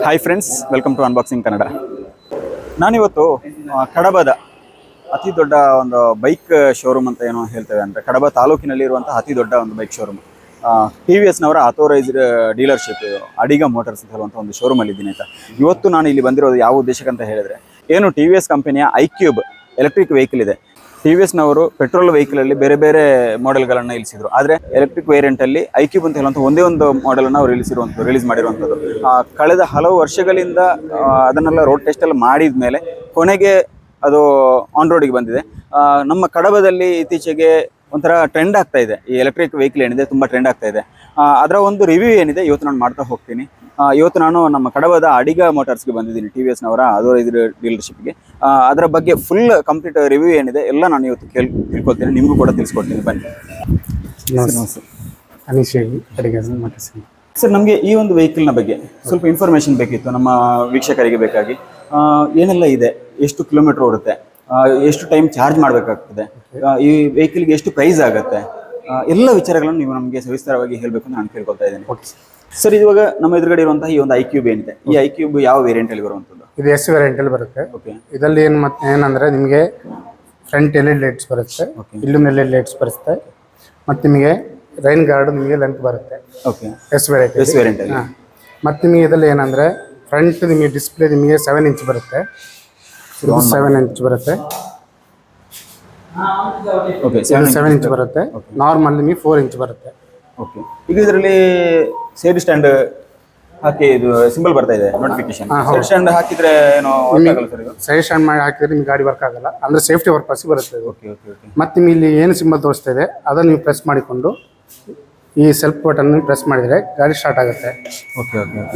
Hi friends, welcome to unboxing Kannada. ನಾನಿವತ್ತು ಕಡಬದ ಅತಿ ದೊಡ್ಡ ಒಂದು ಬೈಕ್ ಶೋರೂಮ್ ಅಂತ ಏನೋ ಹೇಳ್ತೇವೆ. ಅಂದರೆ ಕಡಬ ತಾಲೂಕಿನಲ್ಲಿರುವಂಥ ಅತಿ ದೊಡ್ಡ ಒಂದು ಬೈಕ್ ಶೋರೂಮ್, TVS ನವರ ಅಥೋರೈಸ್ಡ್ ಡೀಲರ್ಶಿಪ್ ಅಡಿಗಾ ಮೋಟರ್ಸ್ ಅಂತ ಹೇಳುವಂಥ ಒಂದು ಶೋರೂಮಲ್ಲಿ ಇದ್ದೀನಿ ಆಯಿತಾ. ಇವತ್ತು ನಾನು ಇಲ್ಲಿ ಬಂದಿರೋದು ಯಾವ ಉದ್ದೇಶಕ್ಕಂತ ಹೇಳಿದರೆ, ಏನು TVS ಕಂಪನಿಯ iQube ಎಲೆಕ್ಟ್ರಿಕ್ ವೆಹಿಕಲ್ ಇದೆ. TVS ನವರು ಪೆಟ್ರೋಲ್ ವೆಹಿಕಲಲ್ಲಿ ಬೇರೆ ಬೇರೆ ಮಾಡೆಲ್ಗಳನ್ನು ಇಳಿಸಿದ್ರು, ಆದರೆ ಎಲೆಕ್ಟ್ರಿಕ್ ವೇರಿಯಂಟಲ್ಲಿ iQube ಅಂತ ಹೇಳುವಂಥ ಒಂದೇ ಒಂದು ಮಾಡೆಲನ್ನು ಅವರು ರಿಲೀಸ್ ಮಾಡಿರುವಂಥದ್ದು. ಕಳೆದ ಹಲವು ವರ್ಷಗಳಿಂದ ಅದನ್ನೆಲ್ಲ ರೋಡ್ ಟೆಸ್ಟಲ್ಲಿ ಮಾಡಿದ ಮೇಲೆ ಕೊನೆಗೆ ಅದು ಆನ್ ರೋಡಿಗೆ ಬಂದಿದೆ. ನಮ್ಮ ಕಡಬದಲ್ಲಿ ಇತ್ತೀಚೆಗೆ ಒಂಥರ ಟ್ರೆಂಡ್ ಆಗ್ತಾ ಇದೆ, ಈ ಎಲೆಕ್ಟ್ರಿಕ್ ವೆಹಿಕಲ್ ಏನಿದೆ ತುಂಬ ಟ್ರೆಂಡ್ ಆಗ್ತಾ ಇದೆ. ಅದರ ಒಂದು ರಿವ್ಯೂ ಏನಿದೆ ಇವತ್ತು ನಾನು ಮಾಡ್ತಾ ಹೋಗ್ತೀನಿ. ಇವತ್ತು ನಾನು ನಮ್ಮ ಕಡಬದ ಅಡಿಗಾ ಮೋಟಾರ್ಸ್ಗೆ ಬಂದಿದ್ದೀನಿ, TVS ನವರ ಅಥೋರೈಸ್ಡ್ ಡೀಲರ್ಶಿಪ್ಗೆ. ಅದರ ಬಗ್ಗೆ ಫುಲ್ ಕಂಪ್ಲೀಟ್ ರಿವ್ಯೂ ಏನಿದೆ ಎಲ್ಲ ನಾನು ಇವತ್ತು ತಿಳ್ಕೊಳ್ತೀನಿ, ನಿಮಗೂ ಕೂಡ ತಿಳಿಸ್ಕೊಡ್ತೀನಿ. ಬನ್ನಿ ಸರ್, ನಮಗೆ ಈ ಒಂದು ವೆಹಿಕಲ್ನ ಬಗ್ಗೆ ಸ್ವಲ್ಪ ಇನ್ಫಾರ್ಮೇಷನ್ ಬೇಕಿತ್ತು, ನಮ್ಮ ವೀಕ್ಷಕರಿಗೆ ಬೇಕಾಗಿ. ಏನೆಲ್ಲ ಇದೆ, ಎಷ್ಟು ಕಿಲೋಮೀಟರ್ ಓಡುತ್ತೆ, ಎಷ್ಟು ಟೈಮ್ ಚಾರ್ಜ್ ಮಾಡಬೇಕಾಗ್ತದೆ, ಈ ವೆಹಿಕಲ್ಗೆ ಎಷ್ಟು ಪ್ರೈಸ್ ಆಗುತ್ತೆ, ಎಲ್ಲ ವಿಚಾರಗಳನ್ನು ನೀವು ನಮಗೆ ಸವಿಸ್ತಾರವಾಗಿ ಹೇಳಬೇಕು ಅಂತ ನಾನು ಕೇಳ್ಕೊಳ್ತಾ ಇದ್ದೀನಿ. ಸರ್, ಇವಾಗ ನಮ್ಮ ಎದುರುಗಡೆ ಇರುವಂತಹ ಈ ಒಂದು iQube ಏನಿದೆ, ಈ iQube ಯಾವ ವೇರಿಯಂಟ್ ಅಲ್ಲಿ ಬರುವಂಥದ್ದು? ಇದು S ವೇರಿಯಂಟ್ ಅಲ್ಲಿ ಬರುತ್ತೆ. ಇದರಲ್ಲಿ ಏನಂದ್ರೆ ನಿಮಗೆ ಫ್ರಂಟ್ LED ಲೈಟ್ಸ್ ಬರುತ್ತೆ, ಇಲ್ಲೂ LED ಲೈಟ್ಸ್ ಬರುತ್ತೆ, ಮತ್ತೆ ನಿಮಗೆ ರೈನ್ ಗಾರ್ಡ್ ನಿಮಗೆ ಲೆಂತ್ ಬರುತ್ತೆ. S ವೇರಿಯಂಟ್ ಅಲ್ಲಿ. ಮತ್ತೆ ನಿಮಗೆ ಇದರಲ್ಲಿ ಏನಂದ್ರೆ ಫ್ರಂಟ್ ನಿಮಗೆ ಡಿಸ್ಪ್ಲೇ ನಿಮಗೆ 7 ಇಂಚ್ ಬರುತ್ತೆ, 7 ಇಂಚ್ ಬರುತ್ತೆ. 7 ಇಂಚ್ ಬರುತ್ತೆ. ನಾರ್ಮಲ್ ನಿಮಗೆ 4 ಇಂಚ್ ಬರುತ್ತೆ. ಈಗ ಇದರಲ್ಲಿ ಸೈಡ್ ಸ್ಟ್ಯಾಂಡ್ ಹಾಕಿ ಇದು ಸಿಂಬಲ್ ಬರ್ತಾ ಇದೆ, ನೋಟಿಫಿಕೇಶನ್. ಸೈಡ್ ಸ್ಟ್ಯಾಂಡ್ ಹಾಕಿದ್ರೆ ಏನೋ ಸೈಡ್ ಸ್ಟ್ಯಾಂಡ್ ಮಾಡಿ ಹಾಕಿದ್ರೆ ನಿಮ್ಗೆ ಗಾಡಿ ವರ್ಕ್ ಆಗಲ್ಲ, ಅಂದ್ರೆ ಸೇಫ್ಟಿ ಪರ್ಪಸ್ ಬರುತ್ತೆ. ಮತ್ತೆ ನಿಮ್ಗೆ ಇಲ್ಲಿ ಏನು ಸಿಂಬಲ್ ತೋರಿಸ್ತಾ ಇದೆ ಅದನ್ನು ನೀವು ಪ್ರೆಸ್ ಮಾಡಿಕೊಂಡು ಈ ಸೆಲ್ಫ್ ಬಟನ್ ಪ್ರೆಸ್ ಮಾಡಿದ್ರೆ ಗಾಡಿ ಸ್ಟಾರ್ಟ್ ಆಗುತ್ತೆ.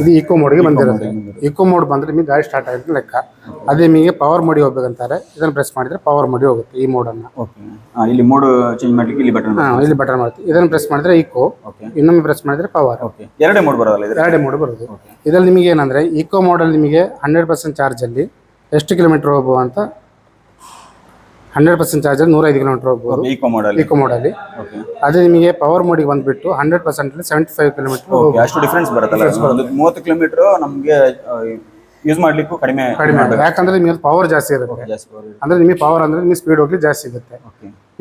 ಇದು ಇಕೋ ಮೋಡ್ಗೆ ಬಂದಿರುತ್ತೆ. ಇಕೋ ಮೋಡ್ ಬಂದ್ರೆ ನಿಮಗೆ ಗಾಡಿ ಸ್ಟಾರ್ಟ್ ಆಗುತ್ತೆ ಲೆಕ್ಕ. ಅದೇ ನಿಮಗೆ ಪವರ್ ಮೋಡಿ ಹೋಗ್ಬೇಕಂತಾರೆ, ಇದನ್ನು ಪ್ರೆಸ್ ಮಾಡಿದ್ರೆ ಪವರ್ ಮೋಡಿ ಹೋಗುತ್ತೆ. ಈ ಮೋಡನ್ನು ಇಲ್ಲಿ ಮೋಡ್ ಚೇಂಜ್ ಮಾಡ್ಲಿಕ್ಕೆ ಇಲ್ಲಿ ಬಟನ್ ಬರುತ್ತೆ. ಇದನ್ನು ಪ್ರೆಸ್ ಮಾಡಿದ್ರೆ ಇಕೋ, ಇನ್ನೊಮ್ಮೆ ಪ್ರೆಸ್ ಮಾಡಿದ್ರೆ ಪವರ್. ಎರಡೇ ಮೋಡ್ ಬರೋಲ್ಲ, ಎರಡೇ ಮೋಡ್ ಬರೋದು. ಇದರಲ್ಲಿ ನಿಮಗೆ ಏನಂದ್ರೆ ಇಕೋ ಮೋಡಲ್ಲಿ ನಿಮಗೆ 100% ಚಾರ್ಜಲ್ಲಿ ಎಷ್ಟು ಕಿಲೋಮೀಟರ್ ಹೋಗ್ಬೋದು ಅಂತ, 100% ಚಾರ್ಜಲ್ಲಿ 105 ಕಿಲೋಮೀಟರ್ ಹೋಗ್ಬೋದು ಇಕೋ ಮೋಡಲ್ಲಿ. ಅದೇ ನಿಮಗೆ ಪವರ್ ಮೋಡಿಗೆ ಬಂದ್ಬಿಟ್ಟು 100% 75 ಕಿಲೋಮೀಟರ್. ಅಷ್ಟು ಡಿಫ್ರೆನ್ಸ್ ಬರುತ್ತಲ್ಲ, 30 ಕಿಲೋಮೀಟರ್ ನಮಗೆ ಯೂಸ್ ಮಾಡ್ಲಿಕ್ಕೂ ಕಡಿಮೆ. ಯಾಕಂದ್ರೆ ನಿಮಗೆ ಪವರ್ ಜಾಸ್ತಿ ಇರುತ್ತೆ. ಅಂದ್ರೆ ನಿಮಗೆ ಪವರ್ ಅಂದ್ರೆ ನಿಮಗೆ ಸ್ಪೀಡ್ ಹೋಗ್ಲಿ ಜಾಸ್ತಿ ಸಿಗುತ್ತೆ.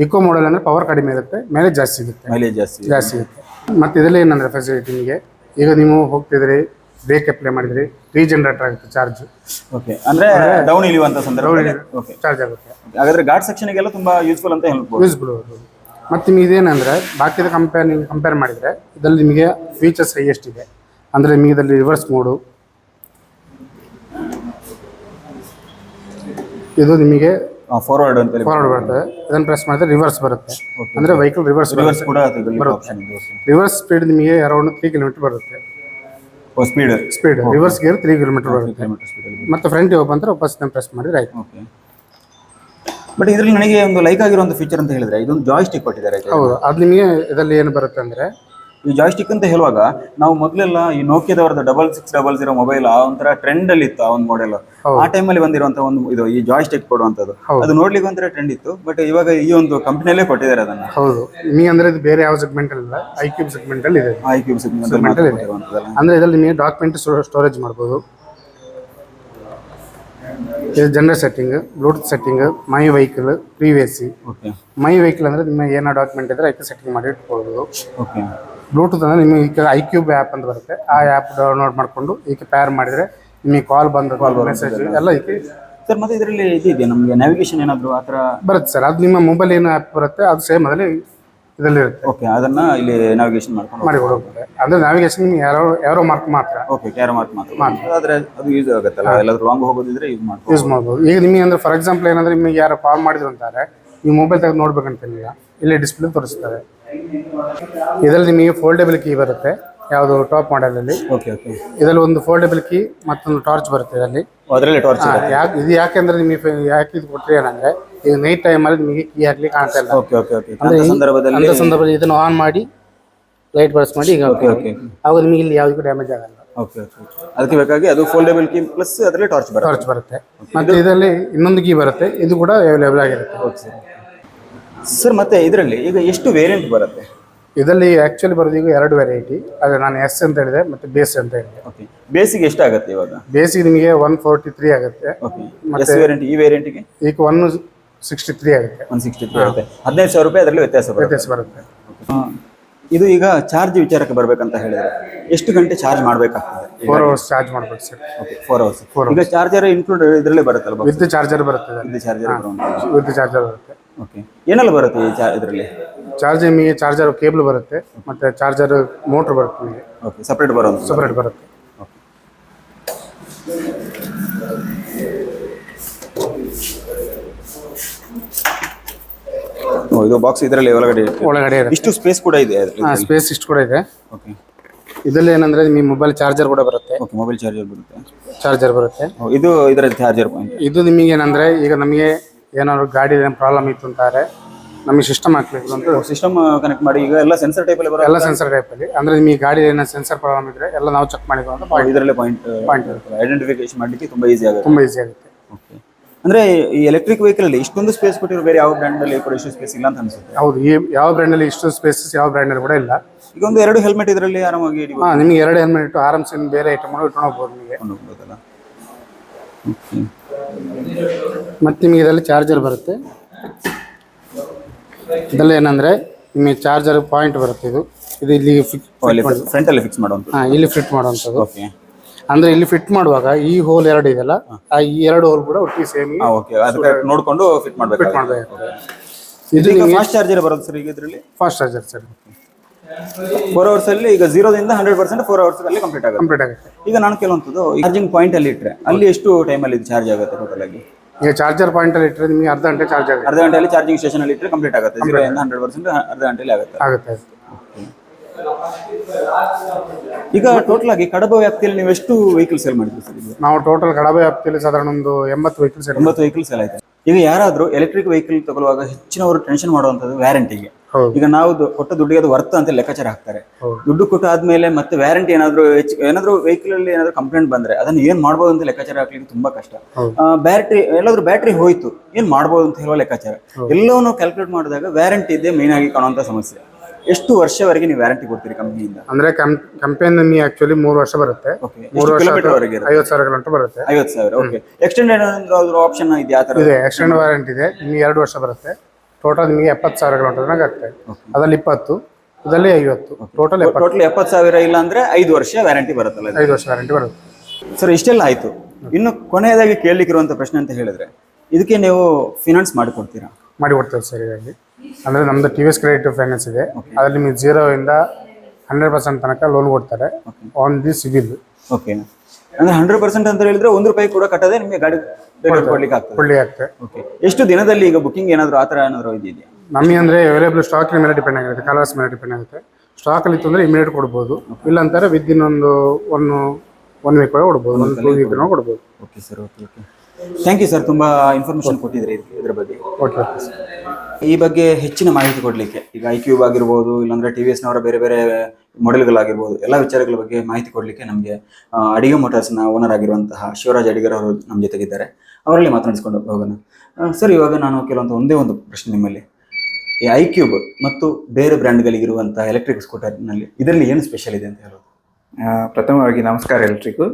ಇಕೋ ಮೋಡಲ್ ಅಂದ್ರೆ ಪವರ್ ಕಡಿಮೆ ಇರುತ್ತೆ, ಮೈಲೇಜ್ ಜಾಸ್ತಿ ಸಿಗುತ್ತೆ. ಮತ್ತೆ ಇದರಲ್ಲಿ ಏನಂದ್ರೆ ಫೆಸಿಲಿಟಿ, ನಿಮಗೆ ಈಗ ನೀವು ಹೋಗ್ತಿದ್ರಿ, ಬ್ರೇಕ್ ಅಪ್ಲೈ ಮಾಡಿದ್ರಿ, ರೀಜನರೇಟರ್ ಆಗುತ್ತೆ ಚಾರ್ಜ್. ಅಂದ್ರೆ ಡೌನ್ ಇಳಿಯುವಂತ ಸಂದರ್ಭದಲ್ಲಿ ಚಾರ್ಜ್ ಆಗುತ್ತೆ. ಹಾಗಾದ್ರೆ ಘಾಟ್ ಸೆಕ್ಷನ್ಗೆಲ್ಲ ತುಂಬಾ ಯೂಸ್ಫುಲ್ ಅಂತ ಹೇಳ್ಬೋದು. ಯೂಸ್ಫುಲ್. ಮತ್ತೆ ನಿಮಗೆ ಇದೇನಂದ್ರೆ ಬಾಕಿದ ಕಂಪೇರ್ ಮಾಡಿದ್ರೆ ಇದರಲ್ಲಿ ನಿಮಗೆ ಫೀಚರ್ಸ್ ಹೈಯೆಸ್ಟ್ ಇದೆ. ಅಂದ್ರೆ ನಿಮಗೆ ಇದರಲ್ಲಿ ರಿವರ್ಸ್ ಮೋಡು, ಇದು ನಿಮಗೆ ಫಾರ್ವರ್ಡ್ ಬರ್ತದೆ. ಇದನ್ನು ಪ್ರೆಸ್ ಮಾಡಿದ್ರೆ ರಿವರ್ಸ್ ಬರುತ್ತೆ, ಅಂದ್ರೆ ವೆಹಿಕಲ್ ರಿವರ್ಸ್ ಕೂಡ ಬರುತ್ತೆ. ರಿವರ್ಸ್ ಸ್ಪೀಡ್ ನಿಮಗೆ ಅರೌಂಡ್ 3 ಕಿಲೋಮೀಟರ್ ಬರುತ್ತೆ. ಸ್ಪೀಡ್ ರಿವರ್ಸ್ ಗೇರ್ 3 ಕಿಲೋಮೀಟರ್ ಬರುತ್ತೆ. ಮತ್ತೆ ಫ್ರಂಟ್ ಹೋಗಿ ಬಂದ್ರೆ ವಾಪಸ್ ಪ್ರೆಸ್ ಮಾಡಿದ್ರೆ ಆಯ್ತು. ಬಟ್ ಇದರಲ್ಲಿ ನನಗೆ ಒಂದು ಲೈಕ್ ಆಗಿರುವಂತ ಫೀಚರ್ ಅಂತ ಹೇಳಿದ್ರೆ ಇದೊಂದು ಜಾಯ್ಸ್ಟಿಕ್ ಕೊಟ್ಟಿದ್ದಾರೆ. ಹೌದು, ಅದು ನಿಮಗೆ ಇದರಲ್ಲಿ ಏನು ಬರುತ್ತೆ ಅಂದ್ರೆ, ಈ ಜಾಯ್ಸ್ಟಿಕ್ ಅಂತ ಹೇಳುವಾಗ ನಾವು ಮೊದಲೆಲ್ಲ ಈ ನೋಕಿಯಾದವರದ 6600 ಮೊಬೈಲ್ ಒಂಥರ ಟ್ರೆಂಡ್ ಅಲ್ಲಿ ಇತ್ತು, ಆ ಒಂದು ಮಾಡೆಲ್. ಆ ಟೈಮಲ್ಲಿ ಬಂದಿರುವಂತ ಒಂದು ಇದು ಈ ಜಾಯ್ಸ್ಟಿಕ್ ಕೊಡುವಂತದ್ದು, ಅದು ನೋಡ್ಲಿಕ್ಕೆ ಒಂಥರ ಟ್ರೆಂಡ್ ಇತ್ತು. ಬಟ್ ಇವಾಗ ಈ ಒಂದು ಕಂಪನಿಯಲ್ಲೇ ಕೊಟ್ಟಿದ್ದಾರೆ ಅದನ್ನ. ಹೌದು, ನಿಮಗೆ ಅಂದ್ರೆ ಇದು ಬೇರೆ ಯಾವ ಸೆಗ್ಮೆಂಟ್ ಅಲ್ಲ, iQube ಸೆಗ್ಮೆಂಟ್ ಅಲ್ಲಿ ಇದೆ. iQube ಸೆಗ್ಮೆಂಟ್ ಅಲ್ಲಿ ಇದೆ. ಅಂದ್ರೆ ಇದರಲ್ಲಿ ನೀವು ಡಾಕ್ಯುಮೆಂಟ್ ಸ್ಟೋರೇಜ್ ಮಾಡ್ಬೋದು. ಇದು general setting, Bluetooth setting, my vehicle, privacy. My vehicle ಅಂದ್ರೆ ನಿಮ್ಮ ಏನೋ ಡಾಕ್ಯುಮೆಂಟ್ ಇದ್ರೆ ಅದಕ್ಕೆ ಸೆಟ್ಟಿಂಗ್ ಮಾಡಿ ಇಟ್ಕೊಳ್ಬೋದು. ಬ್ಲೂಟೂತ್ ಅಂದ್ರೆ ನಿಮಗೆ ಈಗ iQube ಆ್ಯಪ್ ಅಂತ ಬರುತ್ತೆ, ಆ ಆ್ಯಪ್ ಡೌನ್ಲೋಡ್ ಮಾಡಿಕೊಂಡು ಈಗ ಪೇರ್ ಮಾಡಿದ್ರೆ ನಿಮಗೆ ಕಾಲ್ ಮೆಸೇಜ್ ಎಲ್ಲ ಇದಕ್ಕೆ. ಸರ್, ಮತ್ತೆ ಇದರಲ್ಲಿ ಇದೆ ನಮಗೆ ನ್ಯಾವಿಗೇಷನ್ ಏನಾದರೂ ಆ ಥರ ಬರುತ್ತೆ ಸರ್. ಅದು ನಿಮ್ಮ ಮೊಬೈಲ್ ಏನು ಆ್ಯಪ್ ಬರುತ್ತೆ ಅದು ಸೇಮ್ ಅದರಲ್ಲಿ ಇದರಲ್ಲಿ ಇರುತ್ತೆ. ಅದನ್ನ ಇಲ್ಲಿ ನ್ಯಾವಿಗೇಷನ್ ಮಾಡಿಕೊಡುತ್ತೆ. ಅಂದ್ರೆ ನ್ಯಾವಿಗೇಷನ್ ನಿಮಗೆ ಯಾರೋ ಮಾರ್ಕ್ ಮಾತ್ರ. ಯಾರೋ ಮಾರ್ಕ್ ಆದರೆ ಅದು ಯೂಸ್ ಆಗುತ್ತಲ್ಲ, ಎಲ್ಲಾದ್ರೂ ಲಾಂಗ್ ಹೋಗೋದಿದ್ರೆ ಯೂಸ್ ಮಾಡ್ಬೋದು. ಈಗ ನಿಮಗೆ ಅಂದ್ರೆ ಫಾರ್ ಎಕ್ಸಾಂಪಲ್ ಏನಂದ್ರೆ ನಿಮಗೆ ಯಾರೋ ಕಾಲ್ ಮಾಡಿದ್ರು ಅಂತಾರೆ, ನೀವು ಮೊಬೈಲ್ ತೆಗೆದು ನೋಡ್ಬೇಕಂತಿಲ್ಲ, ಇಲ್ಲೇ ಡಿಸ್ಪ್ಲೇ ತೋರಿಸ್ತಾರೆ. ಇದರಲ್ಲಿ ನಿಮಗೆ ಫೋಲ್ಡೇಬಲ್ ಕೀ ಬರುತ್ತೆ, ಯಾವುದು ಟಾಪ್ ಮಾಡೆಲಲ್ಲಿ. ಇದರಲ್ಲಿ ಒಂದು ಫೋಲ್ಡೇಬಲ್ ಕೀ ಮತ್ತೊಂದು ಟಾರ್ಚ್ ಬರುತ್ತೆ ಇದರಲ್ಲಿ. ಇದು ಯಾಕೆಂದ್ರೆ ನಿಮಗೆ ಯಾಕೆ ಇದು ಕೊಟ್ಟರೆ ಏನಂದ್ರೆ, ಈಗ ನೈಟ್ ಟೈಮಲ್ಲಿ ನಿಮಗೆ ಕೀ ಹಾಕ್ಲಿ ಕಾಣ್ತಾ ಇಲ್ಲ. ಅಂತ ಸಂದರ್ಭದಲ್ಲಿ ಇದನ್ನು ಆನ್ ಮಾಡಿ ಲೈಟ್ ಬರ್ಸ್ ಮಾಡಿ ಈಗ ಆವಾಗ ನಿಮಗೆ ಇಲ್ಲಿ ಯಾವುದಕ್ಕೂ ಡ್ಯಾಮೇಜ್ ಆಗಲ್ಲ. ಅದಕ್ಕೆ ಬೇಕಾಗಿ ಅದು ಫೋಲ್ಡೇಬಲ್ ಕೀ ಪ್ಲಸ್ ಅದರಲ್ಲಿ ಟಾರ್ಚ್ ಬರುತ್ತೆ. ಮತ್ತೆ ಇದರಲ್ಲಿ ಇನ್ನೊಂದು ಕೀ ಬರುತ್ತೆ, ಇದು ಕೂಡ ಅವೈಲೇಬಲ್ ಆಗಿರುತ್ತೆ. ಸರ್, ಮತ್ತೆ ಇದರಲ್ಲಿ ಈಗ ಎಷ್ಟು ವೇರಿಯಂಟ್ ಬರುತ್ತೆ? ಇದರಲ್ಲಿ ಆಕ್ಚುಲಿ ಬರೋದು ಈಗ 2 ವೆರೈಟಿ. ಅದು ನಾನು S ಅಂತ ಹೇಳಿದೆ ಮತ್ತೆ ಬೇಸ್ ಅಂತ ಹೇಳಿದೆ. ಬೇಸಿಗೆ ಎಷ್ಟಾಗುತ್ತೆ ಇವಾಗ? ಬೇಸಿಗೆ ನಿಮಗೆ 143 ಆಗುತ್ತೆ. ಓಕೆ. ಎಸ್ ವೇರಿಯಂಟ್, ಈ ವೇರಿಯಂಟ್ಗೆ ಈಗ 163 ಆಗುತ್ತೆ. 163 ಆಗುತ್ತೆ. 15,000 ರೂಪಾಯಿ ಅದರಲ್ಲಿ ವ್ಯತ್ಯಾಸ ಬರುತ್ತೆ. ಇದು ಈಗ ಚಾರ್ಜ್ ವಿಚಾರಕ್ಕೆ ಬರ್ಬೇಕಂತ ಹೇಳಿದ್ರೆ ಎಷ್ಟು ಗಂಟೆ ಚಾರ್ಜ್ ಮಾಡಬೇಕಾಗ್ತದೆ? 4 ಅವರ್ಸ್ ಚಾರ್ಜ್ ಮಾಡ್ಬೇಕು ಸರ್. Okay, 4 hours. ಈಗ ಚಾರ್ಜರ್ ಇನ್ಕ್ಲೂಡ್ ಇದರಲ್ಲೇ ಬರುತ್ತಲ್ಲ? ವಿತ್ ಚಾರ್ಜರ್ ಬರುತ್ತೆ. ವಿತ್ ಚಾರ್ಜರ್ ಬರುತ್ತೆ. ಓಕೆ. ಏನೆಲ್ಲ ಬರುತ್ತೆ ಈ ಇದರಲ್ಲಿ? ಚಾರ್ಜ್ ನಿಮಗೆ ಚಾರ್ಜರ್ ಕೇಬಲ್ ಬರುತ್ತೆ, ಮತ್ತೆ ಚಾರ್ಜರ್ ಮೋಟರ್ ಬರುತ್ತೆ ನಿಮಗೆ. ಓಕೆ, ಸಪ್ರೇಟ್ ಬರುತ್ತೆ. ಸಪ್ರೇಟ್ ಬರುತ್ತೆ. ಇದು ಬಾಕ್ಸ್ ಇದರಲ್ಲಿ ಒಳಗಡೆ ಇಷ್ಟು ಸ್ಪೇಸ್ ಕೂಡ ಇದೆ. ಸ್ಪೇಸ್ ಇಷ್ಟು ಕೂಡ ಇದೆ. ಓಕೆ. ಇದರಲ್ಲಿ ಏನಂದ್ರೆ ನಿಮಗೆ ಮೊಬೈಲ್ ಚಾರ್ಜರ್ ಕೂಡ ಬರುತ್ತೆ. ಓಕೆ, ಮೊಬೈಲ್ ಚಾರ್ಜರ್ ಬರುತ್ತೆ. ಇದು ಇದರ ಚಾರ್ಜರ್ ಪಾಯಿಂಟ್. ಇದು ನಿಮಗೆ ಏನಂದ್ರೆ ಈಗ ನಮಗೆ ಏನಾದ್ರು ಗಾಡಿ ಪ್ರಾಬ್ಲಮ್ ಇತ್ತು ಅಂತಾರೆ, ನಮಗೆ ಸಿಸ್ಟಮ್ ಹಾಕ್ಬೇಕು ಅಂತ ಸಿಸ್ಟಮ್ ಕನೆಕ್ಟ್ ಮಾಡಿ. ಈಗ ಎಲ್ಲ ಸೆನ್ಸರ್ ಟೈಪ್ ಅಲ್ಲಿ ಬರುತ್ತೆ. ಎಲ್ಲ ಸೆನ್ಸರ್ ಟೈಪ್ ಅಲ್ಲಿ ಅಂದ್ರೆ ನಿಮಗೆ ಗಾಡಿ ಏನೋ ಸೆನ್ಸರ್ ಪ್ರಾಬ್ಲಮ್ ಇದ್ರೆ ಎಲ್ಲ ನಾವು ಚೆಕ್ ಮಾಡಿದ್ವಿ ಅಂತ ಇದರಲ್ಲೇ ಪಾಯಿಂಟ್ ಇರುತ್ತೆ. ಐಡೆಂಟಿಫಿಕೇಶನ್ ಮಾಡಲಿಕ್ಕೆ ತುಂಬಾ ಈಸಿ ಆಗುತ್ತೆ. ಓಕೆ. ಅಂದ್ರೆ ಈ ಎಲೆಕ್ಟ್ರಿಕ್ ವೆಹಿಕಲ್ ಅಲ್ಲಿ ಇಷ್ಟೊಂದು ಸ್ಪೇಸ್ ಕೊಟ್ಟಿರೋ ಬೇರೆ ಯಾವ ಬ್ರ್ಯಾಂಡ್ ಅಲ್ಲಿ ಕೂಡ ಇಷ್ಟು ಸ್ಪೇಸ್ ಇಲ್ಲ ಅಂತ ಅನ್ಸುತ್ತೆ. ಹೌದು, ಈ ಯಾವ ಬ್ರ್ಯಾಂಡ್ ಅಲ್ಲಿ ಇಷ್ಟು ಸ್ಪೇಸ್ ಯಾವ ಬ್ರ್ಯಾಂಡ್ ಅಲ್ಲಿ ಕೂಡ ಇಲ್ಲ. ಈಗ ಒಂದು 2 ಹೆಲ್ಮೆಟ್ ಇದರಲ್ಲಿ ಆರಾಮಾಗಿ ಹಿಡಿಬಹುದು. ನಿಮಗೆ 2 ಹೆಲ್ಮೆಟ್ ಇಟ್ಟು ಆರಾಮ್ಸೆ ಬೇರೆ ಐಟಮ್ ಇಟ್ಕೊಂಡು ಹೋಗ್ಬೋದು ನಿಮಗೆ. ಓಕೆ. ಮತ್ತೆ ನಿಮಗೆ ಇದರಲ್ಲಿ ಚಾರ್ಜರ್ ಬರುತ್ತೆ. ಇದರಲ್ಲಿ ಏನಂದ್ರೆ ನಿಮಗೆ ಚಾರ್ಜರ್ ಪಾಯಿಂಟ್ ಬರುತ್ತೆ. ಇದು ಇಲ್ಲಿ ಫ್ರಂಟ್ ಅಲ್ಲಿ ಫಿಕ್ಸ್ ಮಾಡುವಂಥದ್ದು. ಇಲ್ಲಿ ಫಿಟ್ ಮಾಡುವಂಥದ್ದು. ಓಕೆ. ಅಂದ್ರೆ ಇಲ್ಲಿ ಫಿಟ್ ಮಾಡುವಾಗ ಈ ಹೋಲ್ 2 ಇದೆಯಲ್ಲ, ಈ 2 ಹೋಲ್ ಕೂಡ ಒಟ್ಟಿಗೆ ಸೇಮ್. ಓಕೆ, ಅದಕ್ಕೆ ನೋಡಿಕೊಂಡು ಫಿಟ್ ಮಾಡಬೇಕು. ಇದು ಫಾಸ್ಟ್ ಚಾರ್ಜರ್ ಬರುತ್ತೆ ಸರ್. ಈಗ ಇದರಲ್ಲಿ ಫಾಸ್ಟ್ ಚಾರ್ಜರ್ ಸರ್. 4 ಅವರ್ಸ್ ಅಲ್ಲಿ ಈಗ 0 ದಿಂದ 100% 4 ಅವರ್ಸ್ ಅಲ್ಲಿ ಕಂಪ್ಲೀಟ್ ಆಗುತ್ತೆ. ಈಗ ನಾನು ಕೆಲವೊಂದು ಚಾರ್ಜಿಂಗ್ ಪಾಯಿಂಟ್ ಅಲ್ಲಿ ಇಟ್ಟರೆ ಅಲ್ಲಿ ಎಷ್ಟು ಟೈಮ್ ಅಲ್ಲಿ ಚಾರ್ಜ್ ಆಗುತ್ತೆ ಟೋಟಲ್ ಆಗಿ? ಈಗ ಚಾರ್ಜರ್ ಪಾಯಿಂಟ್ ಅಲ್ಲಿ ಇಟ್ಟರೆ ನಿಮಗೆ ಅರ್ಧ ಗಂಟೆ ಚಾರ್ಜ್ ಆಗುತ್ತೆ. ಅರ್ಧ ಗಂಟೆಯಲ್ಲಿ ಚಾರ್ಜಿಂಗ್ ಸ್ಟೇಷನ್ ಅಲ್ಲಿ ಇಟ್ಟರೆ ಕಂಪ್ಲೀಟ್ ಆಗುತ್ತೆ. 0 ಇಂದ 100% ಅರ್ಧ ಗಂಟೆಯಲ್ಲಿ ಆಗುತ್ತೆ. ಈಗ ಟೋಟಲ್ ಆಗಿ ಕಡಬ ವ್ಯಾಪ್ತಿಯಲ್ಲಿ ನೀವು ಎಷ್ಟು ವೆಹಿಕಲ್ ಸೇಲ್ ಮಾಡಿದ್ರಿ ಸರ್? ನಾವು ಟೋಟಲ್ ಕಡಬ ವ್ಯಾಪ್ತಿಯಲ್ಲಿ ಸಾಧಾರಣ ಒಂದು 80 ವೆಹಿಕಲ್ ಸೇಲ್ ಆಯ್ತು. ಈಗ ಯಾರಾದ್ರೂ ಎಲೆಕ್ಟ್ರಿಕ್ ವೆಹಿಕಲ್ ತಗೊಳ್ಳುವಾಗ ಹೆಚ್ಚಿನವರು ಟೆನ್ಷನ್ ಮಾಡುವಂತದ್ದು ವ್ಯಾರಂಟಿಗೆ. ಈಗ ನಾವು ಕೊಟ್ಟ ದುಡ್ಡಿಗೆ ಅದು ವರ್ತ್ ಅಂತ ಲೆಕ್ಕಾಚಾರ ಹಾಕ್ತಾರೆ. ದುಡ್ಡು ಕೊಟ್ಟು ಆದ್ಮೇಲೆ ಮತ್ತೆ ವ್ಯಾರಂಟಿ ಏನಾದ್ರು ವೆಹಿಕಲ್ ಅಲ್ಲಿ ಏನಾದ್ರು ಕಂಪ್ಲೇಂಟ್ ಬಂದ್ರೆ ಅದನ್ನ ಏನ್ ಮಾಡ್ಬೋದು ಅಂತ ಲೆಕ್ಕಾಚಾರ ಹಾಕ್ಲಿಕ್ಕೆ ತುಂಬಾ ಕಷ್ಟ. ಬ್ಯಾಟ್ರಿ ಹೋಯ್ತು ಏನ್ ಮಾಡ್ಬೋದು ಅಂತ ಹೇಳುವ ಲೆಕ್ಕಾಚಾರ ಎಲ್ಲವನ್ನೂ ಕ್ಯಾಲ್ಕುಲೇಟ್ ಮಾಡಿದಾಗ ವ್ಯಾರಂಟಿ ಇದೆ ಮೇನ್ ಆಗಿ ಕಾಣುವಂತ ಸಮಸ್ಯೆ. ಎಷ್ಟು ವರ್ಷವರೆಗೆ ನೀವು ವ್ಯಾರಂಟಿ ಕೊಡ್ತೀರಿ ಕಂಪನಿಯಿಂದ? ಅಂದ್ರೆ ಕಂಪನಿ ನಿಮಗೆ ಆಕ್ಚುಲಿ 3 ವರ್ಷ ಬರುತ್ತೆ. 3 ಕಿಲೋಮೀಟರ್ 50,000 ಕಿಲೋಮೀಟರ್ ಬರುತ್ತೆ. 50,000. ಓಕೆ. ಎಕ್ಸ್ಟೆಂಡೆಡ್ ಆಪ್ಷನ್ ಇದೆ? ಆ ತರ ಇದೆ. ಎಕ್ಸ್ಟೆಂಡ್ ವಾರಂಟಿ ಇದೆ. ನಿಮಗೆ 2 ವರ್ಷ ಬರುತ್ತೆ. ಟೋಟಲ್ ನಿಮಗೆ 70,000 ಕಿಲೋಮೀಟರ್ ಆಗುತ್ತೆ. ಅದರಲ್ಲಿ 20, ಇದರಲ್ಲಿ 50, ಟೋಟಲ್ 70,000. ಇಲ್ಲ ಅಂದ್ರೆ 5 ವರ್ಷ ವ್ಯಾರಂಟಿ ಬರುತ್ತಲ್ಲ? 5 ವರ್ಷ ವ್ಯಾರಂಟಿ ಬರುತ್ತೆ ಸರ್. ಇಷ್ಟೆಲ್ಲ ಆಯ್ತು. ಇನ್ನು ಕೊನೆಯದಾಗಿ ಕೇಳಲಿಕ್ಕಿರುವಂತ ಪ್ರಶ್ನೆ ಅಂತ ಹೇಳಿದ್ರೆ, ಇದಕ್ಕೆ ನೀವು ಫಿನಾನ್ಸ್ ಮಾಡಿಕೊಡ್ತೀರಾ? ಮಾಡಿಕೊಡ್ತೇವೆ ಸರ್. ಇದರಲ್ಲಿ ಅಂದರೆ ನಮ್ಮದು TVS ಕ್ರೆಡಿಟ್ ಫೈನಾನ್ಸ್ ಇದೆ. ಅದರಲ್ಲಿ ನಿಮಗೆ 0 ಇಂದ 100% ತನಕ ಲೋನ್ ಕೊಡ್ತಾರೆ ಆನ್ ದಿ ಸಿವಿಲ್. ಓಕೆ. ಅಂದ್ರೆ 100% ಅಂತ ಹೇಳಿದ್ರೆ 1 ರೂಪಾಯಿ ಕೂಡ ಕಟ್ಟದೆ ನಿಮಗೆ ಗಾಡಿ ಕೊಡ್ಲಿಕ್ಕೆ ಆಗ್ತದೆ. ಓಕೆ. ಎಷ್ಟು ದಿನದಲ್ಲಿ ಈಗ ಬುಕಿಂಗ್ ಏನಾದ್ರು ಆ ಥರ ಏನಾದ್ರು ಇದೆಯಾ? ನಮಗೆ ಅಂದರೆ ಅವೈಲೇಬಲ್ ಸ್ಟಾಕ್ ಮೇಲೆ ಡಿಪೆಂಡ್ ಆಗಿರುತ್ತೆ, ಕಲರ್ಸ್ ಮೇಲೆ ಡಿಪೆಂಡ್ ಆಗುತ್ತೆ. ಸ್ಟಾಕಲ್ಲಿ ಇತ್ತು ಅಂದರೆ ಇಮಿಡಿಯೇಟ್ ಕೊಡ್ಬೋದು. ಇಲ್ಲ ಅಂತಾರೆ ವಿದಿನ್ ಒನ್ ವೀಕ್ ಒಳಗೆ ಕೊಡ್ಬೋದು, 1-2 ವೀಕ್ ಕೊಡ್ಬೋದು. Okay sir. Okay. Thank you sir. ತುಂಬ ಇನ್ಫಾರ್ಮೇಷನ್ ಕೊಟ್ಟಿದ್ರಿ ಇದ್ರ ಬಗ್ಗೆ. ಓಕೆ. ಈ ಬಗ್ಗೆ ಹೆಚ್ಚಿನ ಮಾಹಿತಿ ಕೊಡಲಿಕ್ಕೆ ಈಗ iQube ಆಗಿರ್ಬೋದು, ಇಲ್ಲಾಂದ್ರೆ TVSನವರ ಬೇರೆ ಬೇರೆ ಮಾಡೆಲ್ಗಳಾಗಿರ್ಬೋದು, ಎಲ್ಲ ವಿಚಾರಗಳ ಬಗ್ಗೆ ಮಾಹಿತಿ ಕೊಡಲಿಕ್ಕೆ ನಮಗೆ ಅಡಿಗ ಮೋಟಾರ್ಸ್ನ ಓನರ್ ಆಗಿರುವಂತಹ ಶಿವರಾಜ್ ಅಡಿಗರ್ ಅವರು ನಮ್ಮ ಜೊತೆಗಿದ್ದಾರೆ. ಅವರಲ್ಲಿ ಮಾತನಾಡಿಸ್ಕೊಂಡು ಹೋಗೋಣ. ಸರ್, ಇವಾಗ ನಾನು ಒಂದೇ ಒಂದು ಪ್ರಶ್ನೆ ನಿಮ್ಮಲ್ಲಿ. ಈ iQube ಮತ್ತು ಬೇರೆ ಬ್ರ್ಯಾಂಡ್ಗಳಿಗಿರುವಂತಹ ಎಲೆಕ್ಟ್ರಿಕ್ ಸ್ಕೂಟರ್ನಲ್ಲಿ ಇದರಲ್ಲಿ ಏನು ಸ್ಪೆಷಲ್ ಇದೆ ಅಂತ ಹೇಳೋದು? ಪ್ರಥಮವಾಗಿ ನಮಸ್ಕಾರ ಎಲ್ರಿಗೂ.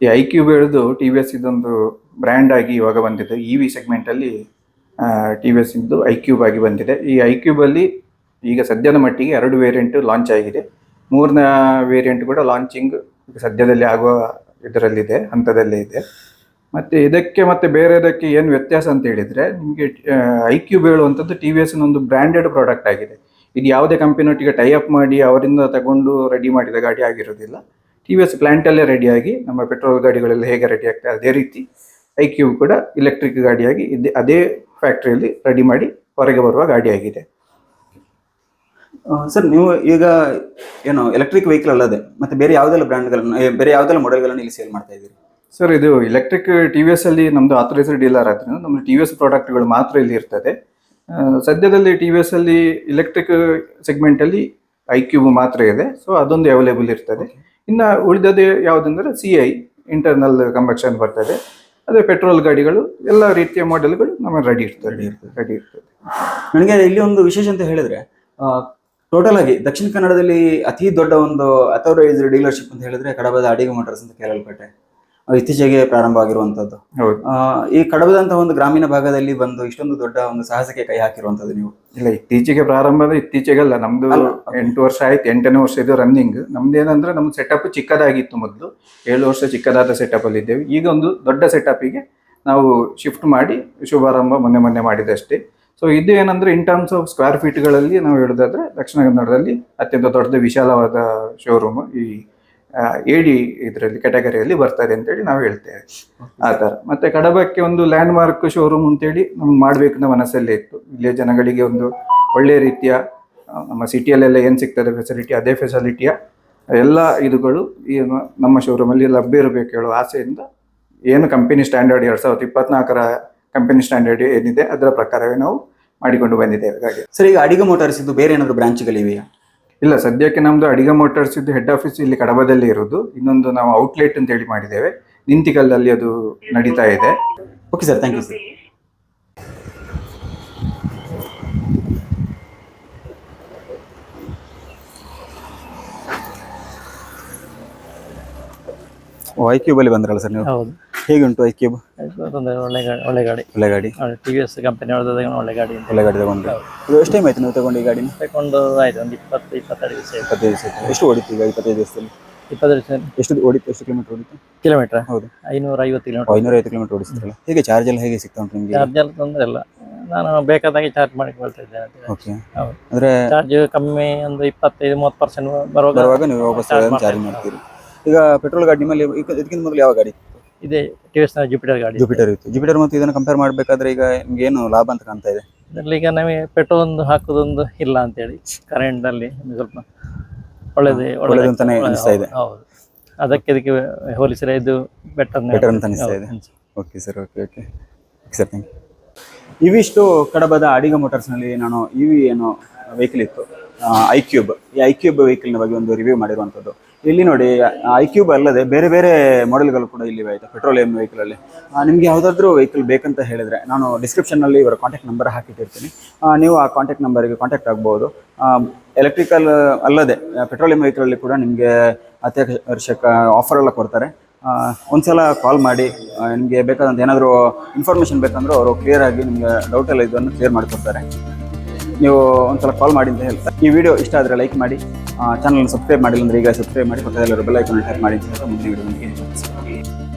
ಈ iQube ಹೇಳೋದು TVS ಇದೊಂದು ಬ್ರ್ಯಾಂಡ್ ಆಗಿ ಇವಾಗ ಬಂದಿದೆ. EV ಸೆಗ್ಮೆಂಟಲ್ಲಿ TVS ಇಂದು iQube ಆಗಿ ಬಂದಿದೆ. ಈ iQube ಅಲ್ಲಿ ಈಗ ಸದ್ಯದ ಮಟ್ಟಿಗೆ 2 ವೇರಿಯಂಟ್ ಲಾಂಚ್ ಆಗಿದೆ. 3ನೇ ವೇರಿಯಂಟ್ ಕೂಡ ಲಾಂಚಿಂಗ್ ಸದ್ಯದಲ್ಲಿ ಆಗುವ ಇದರಲ್ಲಿದೆ, ಹಂತದಲ್ಲೇ ಇದೆ. ಮತ್ತು ಇದಕ್ಕೆ ಮತ್ತು ಬೇರೆದಕ್ಕೆ ಏನು ವ್ಯತ್ಯಾಸ ಅಂತ ಹೇಳಿದರೆ, ನಿಮಗೆ iQube ಹೇಳುವಂಥದ್ದು TVSನ ಒಂದು ಬ್ರ್ಯಾಂಡೆಡ್ ಪ್ರಾಡಕ್ಟ್ ಆಗಿದೆ. ಇದು ಯಾವುದೇ ಕಂಪನಿಯೊಟ್ಟಿಗೆ ಟೈ ಅಪ್ ಮಾಡಿ ಅವರಿಂದ ತಗೊಂಡು ರೆಡಿ ಮಾಡಿದ ಗಾಡಿ ಆಗಿರೋದಿಲ್ಲ. TVS ಪ್ಲ್ಯಾಂಟಲ್ಲೇ ರೆಡಿಯಾಗಿ ನಮ್ಮ ಪೆಟ್ರೋಲ್ ಗಾಡಿಗಳೆಲ್ಲ ಹೇಗೆ ರೆಡಿ ಆಗ್ತದೆ ಅದೇ ರೀತಿ iQube ಕೂಡ ಎಲೆಕ್ಟ್ರಿಕ್ ಗಾಡಿಯಾಗಿ ಅದೇ ಫ್ಯಾಕ್ಟ್ರಿಯಲ್ಲಿ ರೆಡಿ ಮಾಡಿ ಹೊರಗೆ ಬರುವ ಗಾಡಿಯಾಗಿದೆ. ಸರ್, ನೀವು ಈಗ ಏನು ಎಲೆಕ್ಟ್ರಿಕ್ ವೆಹಿಕಲ್ ಅಲ್ಲದೆ ಮತ್ತೆ ಬೇರೆ ಯಾವುದೆಲ್ಲ ಬ್ರ್ಯಾಂಡ್ಗಳನ್ನು, ಬೇರೆ ಯಾವುದೆಲ್ಲ ಮಾಡೆಲ್ಗಳನ್ನು ಇಲ್ಲಿ ಸೇಲ್ ಮಾಡ್ತಾ ಇದ್ದೀರಿ? ಸರ್, ಇದು ಎಲೆಕ್ಟ್ರಿಕ್ TVS ಅಲ್ಲಿ ನಮ್ಮದು ಆಥರೈಸ್ಡ್ ಡೀಲರ್ ಆದ್ದರಿಂದ ನಮ್ಮ TVS ಪ್ರಾಡಕ್ಟ್ಗಳು ಮಾತ್ರ ಇಲ್ಲಿ ಇರ್ತದೆ. ಸದ್ಯದಲ್ಲಿ TVS ಅಲ್ಲಿ ಎಲೆಕ್ಟ್ರಿಕ್ ಸೆಗ್ಮೆಂಟಲ್ಲಿ iQube ಮಾತ್ರ ಇದೆ. ಸೊ ಅದೊಂದು ಅವೈಲೇಬಲ್ ಇರ್ತದೆ. ಇನ್ನು ಉಳಿದದೇ ಯಾವುದಂದ್ರೆ CI ಇಂಟರ್ನಲ್ ಕಂಬಕ್ಷನ್ ಬರ್ತದೆ. ಅದೇ ಪೆಟ್ರೋಲ್ ಗಾಡಿಗಳು ಎಲ್ಲ ರೀತಿಯ ಮಾಡೆಲ್ಗಳು ನಮ್ಮ ರೆಡಿ ಇರ್ತದೆ. ನನಗೆ ಇಲ್ಲಿ ಒಂದು ವಿಶೇಷ ಅಂತ ಹೇಳಿದ್ರೆ, ಟೋಟಲ್ ಆಗಿ ದಕ್ಷಿಣ ಕನ್ನಡದಲ್ಲಿ ಅತಿ ದೊಡ್ಡ ಒಂದು ಅಥೋರೈಸ್ಡ್ ಡೀಲರ್ಶಿಪ್ ಅಂತ ಹೇಳಿದ್ರೆ ಕಡಬದ ಅಡಿಗ ಮೋಟಾರ್ಸ್ ಅಂತ ಕೇಳಲ್ಪಟ್ಟೆ. ಇತ್ತೀಚೆಗೆ ಪ್ರಾರಂಭ ಆಗಿರುವಂತದ್ದು. ಹೌದು. ಈ ಕಡಬದಂತಹ ಒಂದು ಗ್ರಾಮೀಣ ಭಾಗದಲ್ಲಿ ಬಂದು ಇಷ್ಟೊಂದು ದೊಡ್ಡ ಒಂದು ಸಾಹಸಕ್ಕೆ ಕೈ ಹಾಕಿರುವಂತದ್ದು ನೀವು. ಇಲ್ಲ, ಇತ್ತೀಚೆಗೆ ಪ್ರಾರಂಭ, ಇತ್ತೀಚೆಗಲ್ಲ, ನಮ್ದು 8 ವರ್ಷ ಆಯ್ತು, 8ನೇ ವರ್ಷ ಇದು ರನ್ನಿಂಗ್. ನಮ್ದೇನಂದ್ರೆ ನಮ್ಮ ಸೆಟಪ್ ಚಿಕ್ಕದಾಗಿತ್ತು ಮೊದಲು, 7 ವರ್ಷ ಚಿಕ್ಕದಾದ ಸೆಟಪ್ ಅಲ್ಲಿ ಇದ್ದೇವೆ. ಈಗ ಒಂದು ದೊಡ್ಡ ಸೆಟಪ್ಗೆ ನಾವು ಶಿಫ್ಟ್ ಮಾಡಿ ಶುಭಾರಂಭ ಮೊನ್ನೆ ಮಾಡಿದಷ್ಟೇ. ಸೊ ಇದು ಏನಂದ್ರೆ ಇನ್ ಟರ್ಮ್ಸ್ ಆಫ್ ಸ್ಕ್ವೇರ್ ಫೀಟ್ಗಳಲ್ಲಿ ನಾವು ಹೇಳೋದಾದ್ರೆ ದಕ್ಷಿಣ ಕನ್ನಡದಲ್ಲಿ ಅತ್ಯಂತ ದೊಡ್ಡ ವಿಶಾಲವಾದ ಶೋರೂಮ್ ಈ AD ಇದರಲ್ಲಿ ಕ್ಯಾಟಗರಿಯಲ್ಲಿ ಬರ್ತದೆ ಅಂತೇಳಿ ನಾವು ಹೇಳ್ತೇವೆ. ಆ ಥರ. ಮತ್ತೆ ಕಡಬಕ್ಕೆ ಒಂದು ಲ್ಯಾಂಡ್ ಮಾರ್ಕ್ ಶೋರೂಮ್ ಅಂತೇಳಿ ನಮ್ಗೆ ಮಾಡಬೇಕು ಅಂತ ಮನಸ್ಸಲ್ಲೇ ಇತ್ತು. ಇಲ್ಲಿಯ ಜನಗಳಿಗೆ ಒಂದು ಒಳ್ಳೆಯ ರೀತಿಯ ನಮ್ಮ ಸಿಟಿಯಲ್ಲೆಲ್ಲ ಏನು ಸಿಗ್ತದೆ ಫೆಸಿಲಿಟಿ, ಅದೇ ಫೆಸಿಲಿಟಿಯ ಎಲ್ಲ ಇದುಗಳು ಈ ನಮ್ಮ ಶೋರೂಮಲ್ಲಿ ಲಭ್ಯ ಇರಬೇಕು ಹೇಳೋ ಆಸೆಯಿಂದ ಏನು ಕಂಪನಿ ಸ್ಟ್ಯಾಂಡರ್ಡ್ 2024ರ ಕಂಪನಿ ಸ್ಟ್ಯಾಂಡರ್ಡ್ ಏನಿದೆ ಅದರ ಪ್ರಕಾರವೇ ನಾವು ಮಾಡಿಕೊಂಡು ಬಂದಿದ್ದೇವೆ. ಹಾಗೆ ಸರ್, ಈಗ ಅಡಿಗ ಮೋಟಾರ್ಸ್ ಇದ್ದು ಬೇರೆ ಏನಾದರೂ ಬ್ರಾಂಚ್ಗಳಿವೆಯಾ? ಇಲ್ಲ, ಸದ್ಯಕ್ಕೆ ನಮ್ದು ಅಡಿಗ ಮೋಟಾರ್ಸ್ ಇದ್ದು ಹೆಡ್ ಆಫೀಸ್ ಇಲ್ಲಿ ಕಡಬದಲ್ಲಿ ಇರೋದು. ಇನ್ನೊಂದು ನಾವು ಔಟ್ಲೆಟ್ ಅಂತ ಹೇಳಿ ಮಾಡಿದ್ದೇವೆ, ನಿಂತಿಕಲ್ಲಲ್ಲಿ ಅದು ನಡೀತಾ ಇದೆ. Okay sir, thank you sir. iQube ಅಲ್ಲಿ ಬಂದ್ರಲ್ಲ ಸರ್ ನೀವು? ಹೌದು. ಹೇಗೆ ಉಂಟು iQube? ಒಳ್ಳೆ ಗಾಡಿ. TVS ಕಂಪನಿ ಒಳ್ಳೆ ಗಾಡಿ ತಗೊಂಡ್ರೆ. ಇದು ಎಷ್ಟು ಟೈಮ್ ಆಯ್ತು ನೀವು ತಗೊಂಡು ಈ ಗಾಡಿನ? ತಗೊಂಡು ಆಯ್ತು ಒಂದು 22 ದಿವಸ. 25 ದಿವಸ. ಎಷ್ಟು ಓಡಿತ್ತು ಈಗ 25 ದಿವಸದಲ್ಲಿ? 20 ದಿವಸ. ಎಷ್ಟು ಓಡಿತ್ತು? ಎಷ್ಟು ಕಿಲೋಮೀಟರ್ ಓಡಿತ್ತು? ಕಿಲೋಮೀಟರ್? ಹೌದು, 550 ಕಿಲೋಮೀಟರ್. 550 ಕಿಲೋಮೀಟರ್ ಓಡಿಸ್ತಿರಲ್ಲ. ಹೇಗೆ ಚಾರ್ಜ್ ಎಲ್ಲ ಹೇಗೆ ಸಿಗ್ತಾ ಉಂಟು ನಿಮಗೆ? ಚಾರ್ಜ್ ಎಲ್ಲ ತೊಂದರೆ ಇಲ್ಲ, ನಾನು ಬೇಕಾದಾಗೆ ಚಾರ್ಜ್ ಮಾಡಿಕೊಳ್ತಾ ಇದ್ದೇನೆ. ಓಕೆ. ಹೌದು. ಅಂದ್ರೆ ಚಾರ್ಜ್ ಕಮ್ಮಿ ಒಂದು 25-30% ಬರುವಾಗ ನೀವು ವಾಪಸ್ ಚಾರ್ಜ್ ಮಾಡ್ತೀರಿ. ಈಗ ಪೆಟ್ರೋಲ್ ಗಾಡಿ ಮೇಲೆ ಇದಕ್ಕಿಂತ ಮೊದಲು ಯಾವ ಗಾಡಿ? ಇದೆ TVS ಜುಪಿಟರ್ ಗಾಡಿ. ಜುಪಿಟರ್ ಇತ್ತು. ಜುಪಿಟರ್ ಮತ್ತು ಇದನ್ನು ಕಂಪೇರ್ ಮಾಡಬೇಕಾದ್ರೆ ಈಗ ನಿಮ್ಗೆ ಏನು ಲಾಭ ಅಂತ ಕಾಣ್ತಾ ಇದೆ? ಇದರಲ್ಲಿ ಈಗ ನಮಗೆ ಪೆಟ್ರೋಲ್ ಒಂದು ಹಾಕೋದೊಂದು ಇಲ್ಲ ಅಂತೇಳಿ ಕರೆಂಟ್ ಅಲ್ಲಿ ಸ್ವಲ್ಪ ಒಳ್ಳೆದು ಅಂತಾನೆ ಅನಿಸ್ತಾ ಇದೆ. ಹೌದು, ಇದಕ್ಕೆ ಹೋಲಿಸಿದ್ರೆ ಇದು ಬೆಟರ್ ಅಂತ ಅನಿಸ್ತಾ ಇದೆ. Okay sir, okay sir, thank you. ಇವಿಷ್ಟು ಕಡಬದ ಅಡಿಗ ಮೋಟಾರ್ಸ್ನಲ್ಲಿ ನಾನು ಏನು ವೆಹಿಕಲ್ ಇತ್ತು iQube. ಈ iQube ವೆಹಿಕಲ್ನ ಬಗ್ಗೆ ಒಂದು ರಿವ್ಯೂ ಮಾಡಿರುವಂಥದ್ದು. ಇಲ್ಲಿ ನೋಡಿ, iQube ಅಲ್ಲದೆ ಬೇರೆ ಬೇರೆ ಮಾಡೆಲ್ಗಳು ಕೂಡ ಇಲ್ಲಿವೆ. ಆಯಿತಾ, ಪೆಟ್ರೋಲಿಯಂ ವೆಹಿಕಲಲ್ಲಿ ನಿಮಗೆ ಯಾವುದಾದ್ರೂ ವೆಹಿಕಲ್ ಬೇಕಂತ ಹೇಳಿದರೆ ನಾನು ಡಿಸ್ಕ್ರಿಪ್ಷನ್ನಲ್ಲಿ ಇವರ ಕಾಂಟ್ಯಾಕ್ಟ್ ನಂಬರ್ ಹಾಕಿಟ್ಟಿರ್ತೀನಿ. ನೀವು ಆ ಕಾಂಟ್ಯಾಕ್ಟ್ ನಂಬರಿಗೆ ಕಾಂಟ್ಯಾಕ್ಟ್ ಆಗ್ಬೋದು. ಎಲೆಕ್ಟ್ರಿಕಲ್ ಅಲ್ಲದೆ ಪೆಟ್ರೋಲಿಯಂ ವೆಹಿಕಲಲ್ಲಿ ಕೂಡ ನಿಮಗೆ ಅತ್ಯಾಕರ್ಷಕ ಆಫರ್ ಎಲ್ಲ ಕೊಡ್ತಾರೆ. ಒಂದ್ಸಲ ಕಾಲ್ ಮಾಡಿ ನಿಮಗೆ ಬೇಕಾದಂಥ ಏನಾದರೂ ಇನ್ಫಾರ್ಮೇಷನ್ ಬೇಕಂದ್ರೆ ಅವರು ಕ್ಲಿಯರ್ ಆಗಿ ನಿಮಗೆ ಡೌಟ್ ಎಲ್ಲ ಇದನ್ನು ಕ್ಲಿಯರ್ ಮಾಡಿಕೊಡ್ತಾರೆ. ನೀವು ಒಂದ್ಸಲ ಕಾಲ್ ಮಾಡಿ ಅಂತ ಹೇಳ್ತಾರೆ. ಈ ವಿಡಿಯೋ ಇಷ್ಟ ಆದರೆ ಲೈಕ್ ಮಾಡಿ, ಚಾನಲ್ನ ಸಬ್ಸ್ಕ್ರೈಬ್ ಮಾಡಿಲ್ಲ ಅಂದರೆ ಈಗ ಸಬ್ಸ್ಕ್ರೈಬ್ ಮಾಡಿ, ಪಕ್ಕದಲ್ಲಿರೋ ಬೆಲ್ ಐಕಾನ್ ಟ್ಯಾಪ್ ಮಾಡಿ ಅಂತ ಮುಂದಿನ ವಿಡಿಯೋ